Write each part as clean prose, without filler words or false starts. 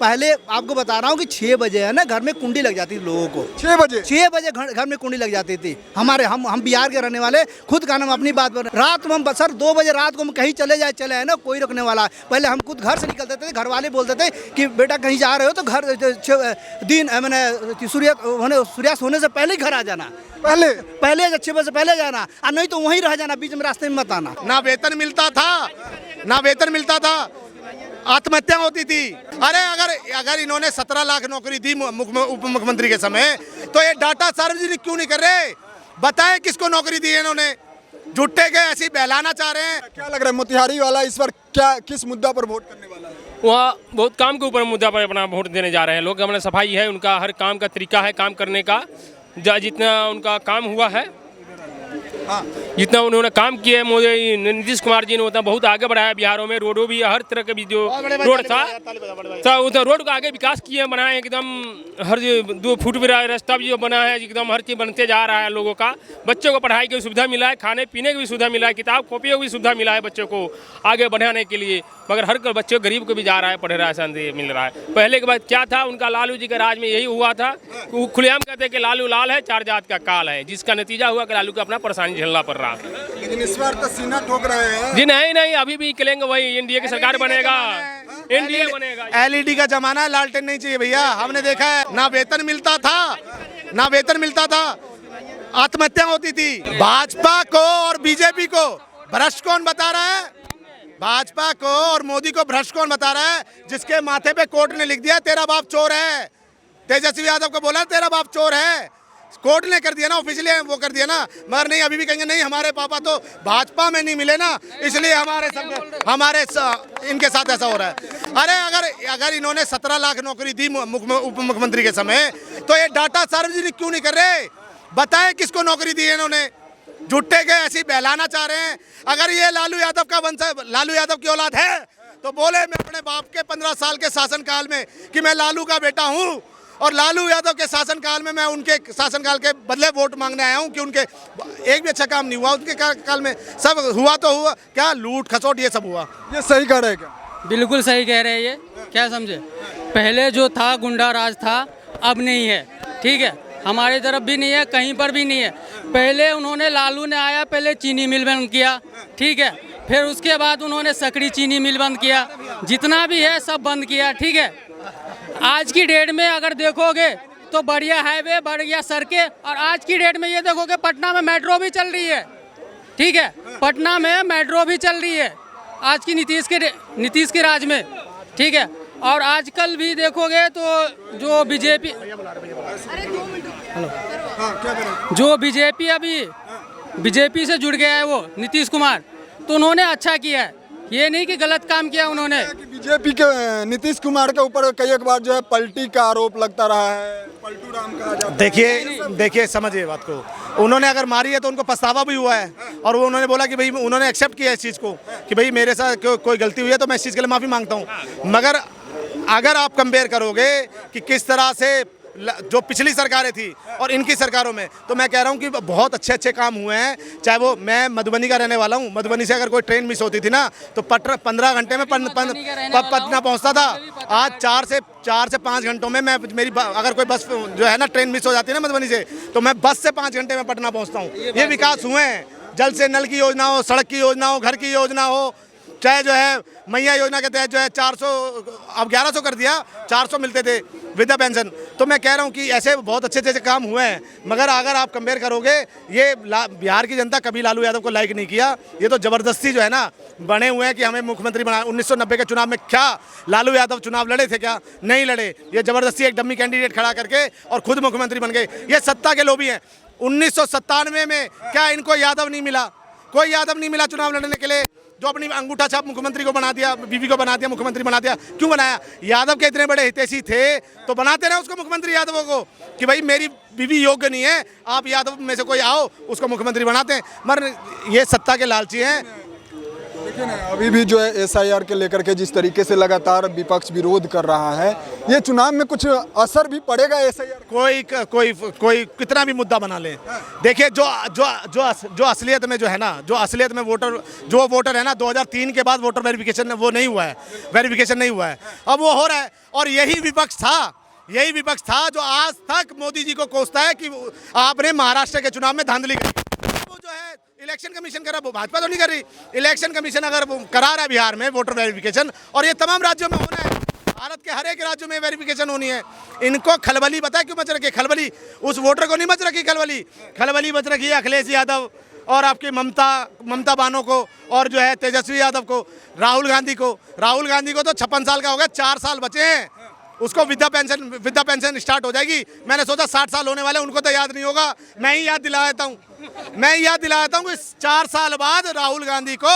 पहले आपको बता रहा हूँ कि 6 बजे है ना घर में कुंडी लग जाती थी लोगों को। 6 बजे घर में कुंडी लग जाती थी। हम बिहार के रहने वाले, खुद का नाम अपनी बात पर रात में हम सर 2 बजे रात को हम कहीं चले है ना, कोई रोकने वाला। पहले हम खुद घर से निकलते थे, घर वाले बोलते थे कि बेटा कहीं जा रहे हो तो घर दिन मैंने सूर्यास्त होने से पहले ही घर आ जाना, पहले 6 बजे से पहले जाना, और नहीं तो वहीं रह जाना, बीच में रास्ते में मत आना। ना वेतन मिलता था, आत्महत्या होती थी। अरे अगर इन्होंने 17 लाख नौकरी दी उप मुख्यमंत्री के समय, तो ये डाटा सार्वजनिक क्यों नहीं कर रहे? बताएं किसको नौकरी दी है इन्होंने? झूठे के ऐसे बहलाना चाह रहे हैं। क्या लग रहा है मोतिहारी वाला इस बार किस मुद्दा पर वोट करने वाला है? वहाँ बहुत काम के ऊपर मुद्दा पर अपना वोट देने जा रहे हैं लोग। अपना सफाई है, उनका हर काम का तरीका है काम करने का, जितना उनका काम हुआ है, जितना उन्होंने काम किया है नीतीश कुमार जी ने उतना बहुत आगे बढ़ाया बिहारों में। रोडों भी हर तरह के भी जो रोड था उतना रोड को आगे विकास किए बनाए एकदम। हर 2 फुट भी रास्ता भी जो बना है एकदम, हर चीज़ बनते जा रहा है लोगों का। बच्चों को पढ़ाई की सुविधा मिला है, खाने पीने की भी सुविधा मिला है, किताब कॉपियों की भी सुविधा मिला है बच्चों को आगे बढ़ाने के लिए। मगर हर बच्चे गरीब को भी जा रहा है, पढ़ रहा है, मिल रहा है। पहले के बाद क्या था, उनका लालू जी के राज में यही हुआ था, खुलेआम कहते हैं कि लालू लाल है, 4 जात का काल है, जिसका नतीजा हुआ कि लालू को अपना परेशानी झेलना पड़ रहा है। लेकिन इस बार तो सीना ठोक रहे हैं जी। नहीं, अभी भी निकलेंगे, वही एनडीए की सरकार बनेगा, एनडीए बनेगा। एलईडी का जमाना है, लालटेन नहीं चाहिए भैया। हमने देखा है, ना वेतन मिलता था, आत्महत्या होती थी। भाजपा को और बीजेपी को भ्रष्ट कौन बता रहा है? भाजपा को और मोदी को भ्रष्ट कौन बता रहा है? जिसके माथे पे कोर्ट ने लिख दिया तेरा बाप चोर है। तेजस्वी यादव को बोला तेरा बाप चोर है, कोर्ट ने कर दिया ना, ऑफिशियली वो कर दिया ना। मगर नहीं, अभी भी कहेंगे नहीं हमारे पापा तो भाजपा में नहीं मिले ना, इसलिए हमारे इनके साथ ऐसा हो रहा है। अरे अगर इन्होंने 17 लाख नौकरी दी उप मुख्यमंत्री के समय, तो ये डाटा सार्वजनिक क्यों नहीं कर रहे? बताएं किसको नौकरी दी है इन्होंने? झूठे के ऐसी बहलाना चाह रहे हैं। अगर ये लालू यादव की औलाद है तो बोले मैं अपने बाप के 15 साल के शासनकाल में कि मैं लालू का बेटा हूँ, और लालू यादव के शासनकाल में मैं उनके शासनकाल के बदले वोट मांगने आया हूं कि उनके एक भी अच्छा काम नहीं हुआ उनके काल में। सब हुआ तो हुआ क्या, लूट खसोट ये सब हुआ। ये सही कह रहे हैं क्या? बिल्कुल सही कह रहे हैं। ये क्या समझे, पहले जो था गुंडा राज था, अब नहीं है। ठीक है, हमारी तरफ भी नहीं है, कहीं पर भी नहीं है। पहले उन्होंने, लालू ने आया, पहले चीनी मिल बंद किया, ठीक है, फिर उसके बाद उन्होंने सकड़ी चीनी मिल बंद किया, जितना भी है सब बंद किया। ठीक है, आज की डेट में अगर देखोगे तो बढ़िया हाईवे, बढ़िया सड़कें, और आज की डेट में ये देखोगे पटना में मेट्रो भी चल रही है। ठीक है, पटना में मेट्रो भी चल रही है आज की नीतीश के राज में। ठीक है, और आजकल भी देखोगे तो जो बीजेपी अभी बीजेपी से जुड़ गया है वो नीतीश कुमार, तो उन्होंने अच्छा किया है, ये नहीं कि गलत काम किया उन्होंने। बीजेपी के नीतीश कुमार के ऊपर कई एक बार जो है पलटी का आरोप लगता रहा है, पलटू राम कहा जाता है। देखिए समझिए बात को, उन्होंने अगर मारी है तो उनको पछतावा भी हुआ है, और वो उन्होंने बोला कि भाई उन्होंने एक्सेप्ट किया इस चीज़ को कि भाई मेरे साथ कोई गलती हुई है तो मैं इस चीज़ के लिए माफ़ी मांगता हूँ। मगर अगर आप कंपेयर करोगे कि किस तरह से जो पिछली सरकारें थी और इनकी सरकारों में, तो मैं कह रहा हूँ कि बहुत अच्छे काम हुए हैं। चाहे वो, मैं मधुबनी का रहने वाला हूँ, मधुबनी से अगर कोई ट्रेन मिस होती थी ना तो 15 घंटे में पटना पहुँचता था। आज 4 से 5 घंटों में मेरी अगर कोई बस जो है ना ट्रेन मिस हो जाती है ना मधुबनी से, तो मैं बस से 5 घंटे में पटना पहुँचता हूँ। ये विकास हुए हैं। जल से नल की योजना हो, सड़क की योजना हो, घर की योजना हो, चाहे जो है मैया योजना के तहत जो है 400 अब 1100 कर दिया, 400 मिलते थे वृद्धा पेंशन। तो मैं कह रहा हूँ कि ऐसे बहुत अच्छे काम हुए हैं। मगर अगर आप कंपेयर करोगे, ये बिहार की जनता कभी लालू यादव को लाइक नहीं किया। ये तो ज़बरदस्ती जो है ना बने हुए हैं कि हमें मुख्यमंत्री बना। 1990 के चुनाव में क्या लालू यादव चुनाव लड़े थे? क्या नहीं लड़े। ये ज़बरदस्ती एक डम्मी कैंडिडेट खड़ा करके और खुद मुख्यमंत्री बन गए। ये सत्ता के लोभी हैं। 1997 में क्या इनको यादव नहीं मिला? कोई यादव नहीं मिला चुनाव लड़ने के लिए, जो अपनी अंगूठा छाप मुख्यमंत्री को बना दिया, बीवी को बना दिया, मुख्यमंत्री बना दिया। क्यों बनाया? यादव के इतने बड़े हितैषी थे तो बनाते रहे उसको मुख्यमंत्री यादवों को कि भाई मेरी बीवी योग्य नहीं है, आप यादव में से कोई आओ, उसको मुख्यमंत्री बनाते हैं। मगर ये सत्ता के लालची हैं। देखिए ना, अभी भी जो है एसआईआर के लेकर के जिस तरीके से लगातार विपक्ष विरोध कर रहा है, ये चुनाव में कुछ असर भी पड़ेगा एसआईआर? कोई कितना भी मुद्दा बना ले, देखिए जो असलियत में जो है ना, जो असलियत में वोटर है ना, 2003 के बाद वोटर वेरिफिकेशन वो नहीं हुआ है, वेरिफिकेशन नहीं हुआ है, अब वो हो रहा है। और यही विपक्ष था जो आज तक मोदी जी को कोसता है कि आपने महाराष्ट्र के चुनाव में धांधली करी। वो जो है इलेक्शन कमीशन कर रहा है, वो भाजपा तो नहीं कर रही। इलेक्शन कमीशन अगर वो करा रहा है बिहार में वोटर वेरिफिकेशन, और ये तमाम राज्यों में होना है, भारत के हर एक राज्यों में वेरिफिकेशन होनी है। इनको खलबली पता है क्यों मच रखी है? खलबली उस वोटर को नहीं मच रखी, खलबली मच रखी है अखिलेश यादव और आपकी ममता बानो को, और जो है तेजस्वी यादव को, राहुल गांधी को तो 56 साल का हो गया, 4 साल बचे हैं, उसको वृद्धा पेंशन स्टार्ट हो जाएगी। मैंने सोचा 60 साल होने वाले, उनको तो याद नहीं होगा, मैं ही याद दिला देता हूँ कि 4 साल बाद राहुल गांधी को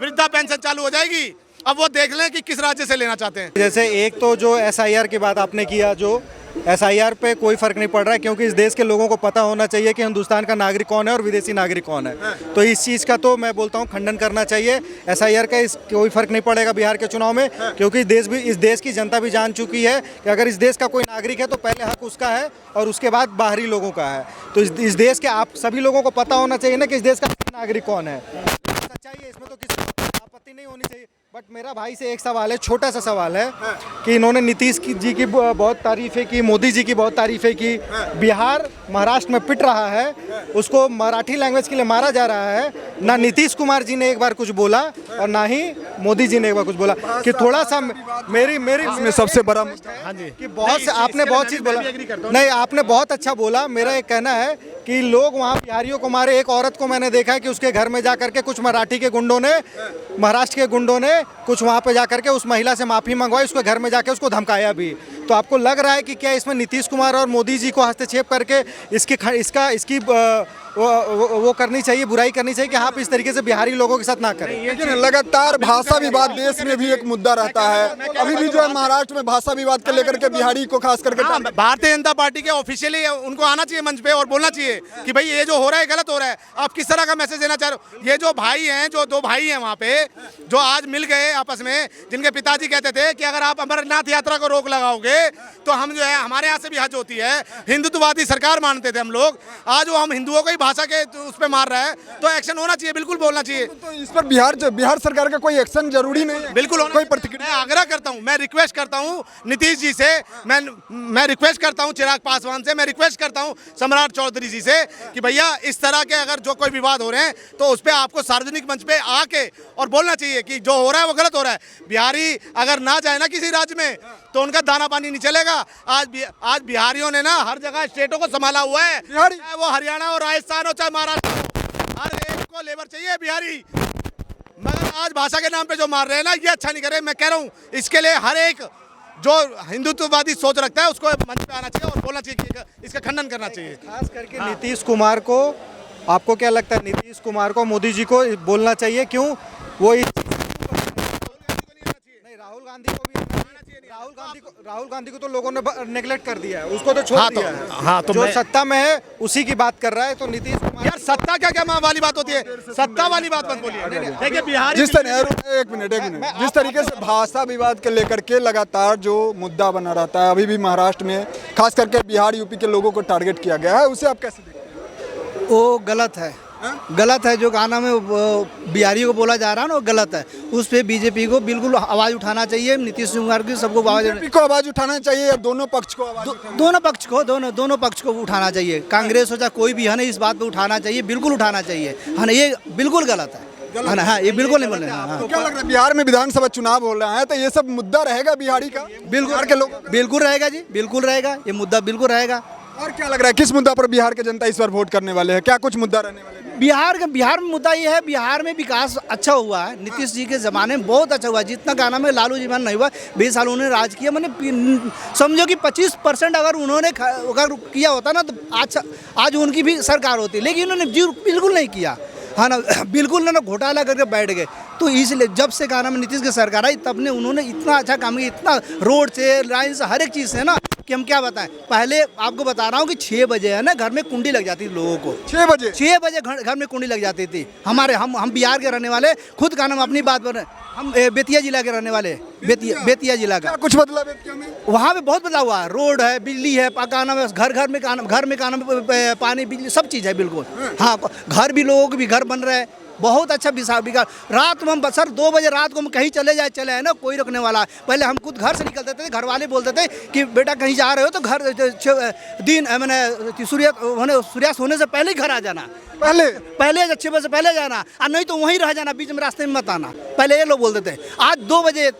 वृद्धा पेंशन चालू हो जाएगी। अब वो देख लें कि किस राज्य से लेना चाहते हैं। जैसे एक तो जो एसआईआर की बात आपने किया, जो एसआईआर पे कोई फर्क नहीं पड़ रहा है, क्योंकि इस देश के लोगों को पता होना चाहिए कि हिंदुस्तान का नागरिक कौन है और विदेशी नागरिक कौन है। तो इस चीज़ का तो मैं बोलता हूँ खंडन करना चाहिए। एसआईआर का कोई फर्क नहीं पड़ेगा बिहार के चुनाव में, क्योंकि इस देश की जनता भी जान चुकी है कि अगर इस देश का कोई नागरिक है तो पहले हक उसका है और उसके बाद बाहरी लोगों का है। तो इस देश के आप सभी लोगों को पता होना चाहिए ना कि इस देश का नागरिक कौन है। सच्चाई है, इसमें तो किसी को आपत्ति नहीं होनी चाहिए। बट मेरा भाई से एक सवाल है, छोटा सा सवाल है कि इन्होंने नीतीश जी की बहुत तारीफ़ें की, मोदी जी की बहुत तारीफ़ें की, बिहार महाराष्ट्र में पिट रहा है, उसको मराठी लैंग्वेज के लिए मारा जा रहा है। ना नीतीश कुमार जी ने एक बार कुछ बोला और ना ही मोदी जी ने एक बार कुछ बोला। कि थोड़ा सा मेरी इसमें सबसे बड़ा कि बहुत से आपने बहुत चीज़ बोला, नहीं आपने बहुत अच्छा बोला। मेरा एक कहना है कि लोग वहाँ बिहारियों को मारे। एक औरत को मैंने देखा है कि उसके घर में जा करके कुछ मराठी के गुंडों ने, महाराष्ट्र के गुंडों ने कुछ वहाँ पे जा करके उस महिला से माफ़ी मंगवाई, उसके घर में जाके उसको धमकाया भी। तो आपको लग रहा है कि क्या इसमें नीतीश कुमार और मोदी जी को हस्तक्षेप करके इसकी वो करनी चाहिए, बुराई करनी चाहिए कि आप इस तरीके से बिहारी लोगों के साथ ना करें? लेकिन लगातार भाषा विवाद देश में भी एक मुद्दा रहता है। अभी भी जो है महाराष्ट्र में भाषा विवाद को लेकर के बिहारी को खास करके भारतीय जनता पार्टी के ऑफिशियली उनको आना चाहिए मंच पे और बोलना चाहिए कि भाई ये जो हो रहा है गलत हो रहा है। आप किस तरह का मैसेज देना चाह रहे हो? ये जो भाई हैं, जो 2 भाई हैं वहाँ पे, जो आज मिल गए आपस में, जिनके पिताजी कहते थे कि अगर आप अमरनाथ यात्रा को रोक लगाओगे तो हम जो है हमारे यहाँ से भी हज होती है, हिंदुत्ववादी सरकार मानते थे हम लोग, आज वो हम हिंदुओं को ही भाषा के उस पर मार रहा है, तो एक्शन होना चाहिए, बिल्कुल बोलना चाहिए। तो इस पर बिहार सरकार का कोई एक्शन जरूरी नहीं है? बिल्कुल कोई प्रतिक्रिया। मैं आग्रह करता हूँ, मैं रिक्वेस्ट करता हूँ नीतीश जी से, मैं रिक्वेस्ट करता हूँ चिराग पासवान से, मैं रिक्वेस्ट करता हूँ सम्राट चौधरी जी से कि भैया इस तरह के अगर जो कोई विवाद हो रहे हैं तो उस पर आपको सार्वजनिक मंच पे आके और बोलना चाहिए कि जो हो रहा है वो गलत हो रहा है। बिहारी अगर ना जाए ना किसी राज्य में तो उनका दाना पानी नहीं चलेगा। आज बिहारियों ने ना हर जगह स्टेटों को संभाला हुआ है, चाहे वो हरियाणा और राजस्थान हो चाहे महाराष्ट्र हो, हर एक को लेबर चाहिए बिहारी। मगर आज भाषा के नाम पे जो मार रहे हैं ना, ये अच्छा नहीं करे। मैं कह रहा हूँ इसके लिए हर एक जो हिंदुत्ववादी सोच रखता है उसको मंच पे आना चाहिए और बोलना चाहिए कि इसका खंडन करना चाहिए। खास करके नीतीश कुमार को, आपको क्या लगता है नीतीश कुमार को, मोदी जी को बोलना चाहिए? क्यों वो राहुल गांधी को तो लोगों ने नेगलेक्ट कर दिया है, उसको तो छोड़ दिया है। तो जो सत्ता में है उसी की बात कर रहा है। तो नीतीश कुमार यार सत्ता क्या वाली बात होती है? सत्ता वाली बात मत बोलिए। देखिए बिहार एक मिनट जिस तरीके से भाषा विवाद के लेकर के लगातार जो मुद्दा बना रहता है, अभी भी महाराष्ट्र में खास करके बिहार यूपी के लोगों को टारगेट किया गया है, उसे आप कैसे देखते हैं? वो गलत है, गलत है। जो गाना में बिहारी को बोला जा रहा है ना, वो गलत है। उस पर बीजेपी को बिल्कुल आवाज़ उठाना चाहिए, नीतीश कुमार की सबको आवाज़ उठाना चाहिए या दोनों पक्ष को दोनों पक्ष को उठाना चाहिए। कांग्रेस हो चाहे कोई भी है ना, इस बात पे उठाना चाहिए, बिल्कुल उठाना चाहिए, है ना। ये बिल्कुल गलत है ना, हाँ ये बिल्कुल नहीं बोल रहे हैं। तो क्या लग रहा है बिहार में विधानसभा चुनाव हो रहा है तो ये सब मुद्दा रहेगा बिहारी का? बिल्कुल के लोग बिल्कुल रहेगा जी, बिल्कुल रहेगा, ये मुद्दा बिल्कुल रहेगा। और क्या लग रहा है किस मुद्दा पर बिहार के जनता इस बार वोट करने वाले हैं? क्या कुछ मुद्दा रहने वाले हैं? बिहार में मुद्दा ये है, बिहार में विकास अच्छा हुआ है, नीतीश जी के ज़माने में बहुत अच्छा हुआ है। जितना गाना में लालू जी नहीं हुआ, 20 साल उन्होंने राज किया। मैंने समझो कि 25% अगर उन्होंने अगर किया होता ना तो आज उनकी भी सरकार होती, लेकिन उन्होंने बिल्कुल नहीं किया, हाँ ना, बिल्कुल ना घोटाला करके बैठ गए। तो इसलिए जब से गाना में नीतीश की सरकार आई तब ने उन्होंने इतना अच्छा काम किया, इतना रोड से लाइन से हर एक चीज़ से ना कि हम क्या बताएं। पहले आपको बता रहा हूँ कि 6 बजे है ना घर में कुंडी लग जाती थी लोगों को। 6 बजे 6 बजे घर में कुंडी लग जाती थी। हम बिहार के रहने वाले, खुद का नाम अपनी बात पर हम बेतिया जिला के रहने वाले, बेतिया जिला का। क्या कुछ बदला बेतिया में? वहाँ पे बहुत बदलाव हुआ है, रोड है, बिजली है, पकाना में घर में पानी बिजली सब चीज़ है बिल्कुल। हाँ, घर भी लोगों के भी घर बन रहे हैं, बहुत अच्छा विकास। रात में हम सर 2 बजे रात को हम कहीं चले आए ना, कोई रुकने वाला। पहले हम खुद घर से निकलते थे, घर वाले बोलते थे कि बेटा कहीं जा रहे हो तो घर दिन मैंने सूर्यास्त होने से पहले ही घर आ जाना, पहले 6 बजे से पहले जाना, और नहीं तो वहीं रह जाना, बीच में रास्ते में मत आना। पहले ये लोग बोलते थे। आज 2 बजे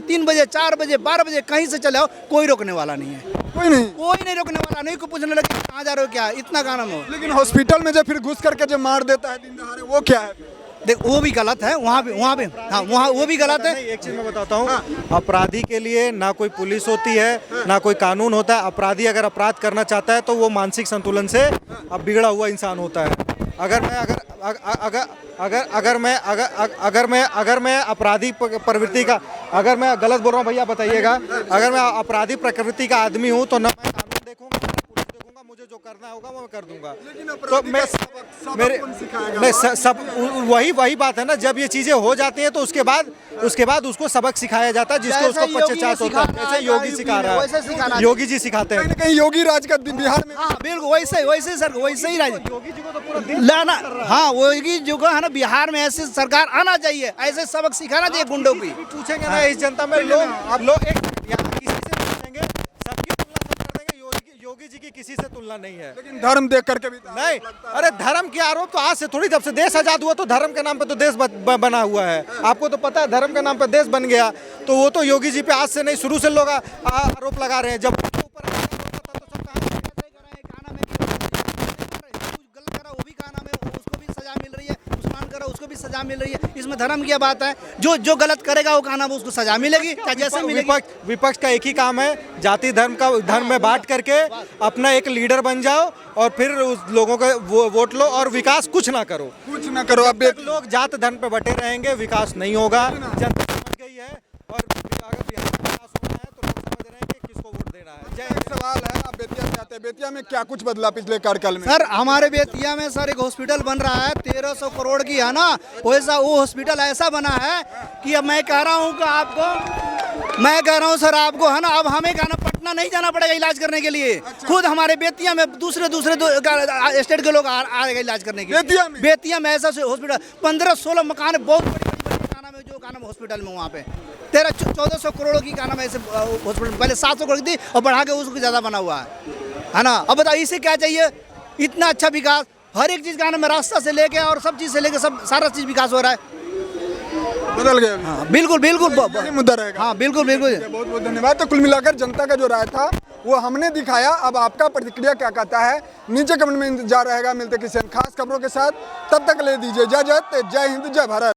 3 बजे 4 बजे 12 बजे कहीं से चले आओ, कोई रोकने वाला नहीं है। कोई नहीं रोकने वाला, नहीं को पूछने लगे कहाँ जा रहे हो, क्या इतना गाना हो। लेकिन हॉस्पिटल में जब फिर घुस करके जब मार देता है दिन दहाड़े, वो क्या है? देख वो भी गलत है, वहाँ पे हाँ वहाँ वो भी गलत है। एक चीज़ मैं बताता हूँ, अपराधी के लिए ना कोई पुलिस होती है ना कोई कानून होता है। अपराधी अगर अपराध करना चाहता है तो वो मानसिक संतुलन से अब बिगड़ा हुआ इंसान होता है। अगर मैं अपराधी प्रवृत्ति का, अगर मैं गलत बोल रहा हूँ भैया बताइएगा, अगर मैं अपराधी प्रकृति का आदमी हूँ तो ना मैं कानून देखूंगा ना पुलिस देखूंगा, मुझे जो करना होगा वो मैं कर दूंगा। तो मैं सब वही बात है ना, जब ये चीजें हो जाती हैं तो उसके बाद उसको सबक सिखाया जाता है, जिसको उसको पश्चाताप होता है। जैसे योगी सिखा रहा है, योगी जी सिखाते हैं। कहीं योगी राज का बिहार में। हाँ बिल्कुल वैसे सर, वैसे ही राज योगी जी को तो पूरा लाना। हाँ योगी जो है ना, बिहार में ऐसी सरकार आना चाहिए, ऐसे सबक सिखाना चाहिए गुंडों की। पूछेंगे ना इस जनता में लोग एक किसी से पूछेंगे, सबकी तुलना सब कर देंगे, योगी जी की किसी से तुलना नहीं है। लेकिन धर्म देख करके भी नहीं, अरे धर्म के आरोप तो आज से थोड़ी, जब से देश आजाद हुआ तो धर्म के नाम पे तो देश बना हुआ है। आपको तो पता है, धर्म के नाम पे देश बन गया। तो वो तो योगी जी पे आज से नहीं, शुरू से लोग आरोप लगा रहे हैं। जब उसको भी सजा मिल रही है, इसमें धर्म की बात है। जो गलत करेगा वो कहना उसको सजा मिलेगी, जैसे मिलेगी। विपक्ष का एक ही काम है, जाति धर्म में बांट करके अपना एक लीडर बन जाओ और फिर उस लोगों को वोट लो और विकास कुछ ना करो। अब लोग जात धर्म पे बटे रहेंगे, विकास नहीं होगा। जनता समझ गई है, और अगर बिहार में विकास होना है तो लोग समझ रहे हैं कि किसको वोट देना है। एक सवाल है, आप बेतिया से आते हैं, बेतिया में क्या कुछ बदला पिछले कार्यकाल में? सर हमारे बेतिया में सर एक हॉस्पिटल बन रहा है, 1300 करोड़ की है ना, वैसा वो हॉस्पिटल ऐसा बना है कि अब मैं कह रहा हूँ सर आपको है ना, अब हमें कहना पटना नहीं जाना पड़ेगा इलाज करने के लिए। खुद हमारे बेतिया में दूसरे स्टेट के लोग आ रहे हैं इलाज करने के लिए। बेतिया में ऐसा हॉस्पिटल 15-16 मकान, बहुत बड़ी जो का नाम हॉस्पिटल में, वहाँ पे 1300-1400 करोड़ की का नाम ऐसे हॉस्पिटल, पहले 700 करोड़ थी और बढ़ा के उसको ज़्यादा बना हुआ है ना। अब बताइए इसे क्या चाहिए, इतना अच्छा विकास, हर एक चीज़ का नाम रास्ता से लेके और सब चीज़ से लेके सब सारा चीज़ विकास हो रहा है, बदल गया। हाँ बिल्कुल मुद्दा रहेगा। हाँ बिल्कुल। बहुत बहुत धन्यवाद। तो कुल मिलाकर जनता का जो राय था वो हमने दिखाया। अब आपका प्रतिक्रिया क्या कहता है, नीचे कमेंट में इंतजार रहेगा। मिलते किसी खास खबरों के साथ, तब तक ले दीजिए इजाजत। जय हिंद, जय भारत।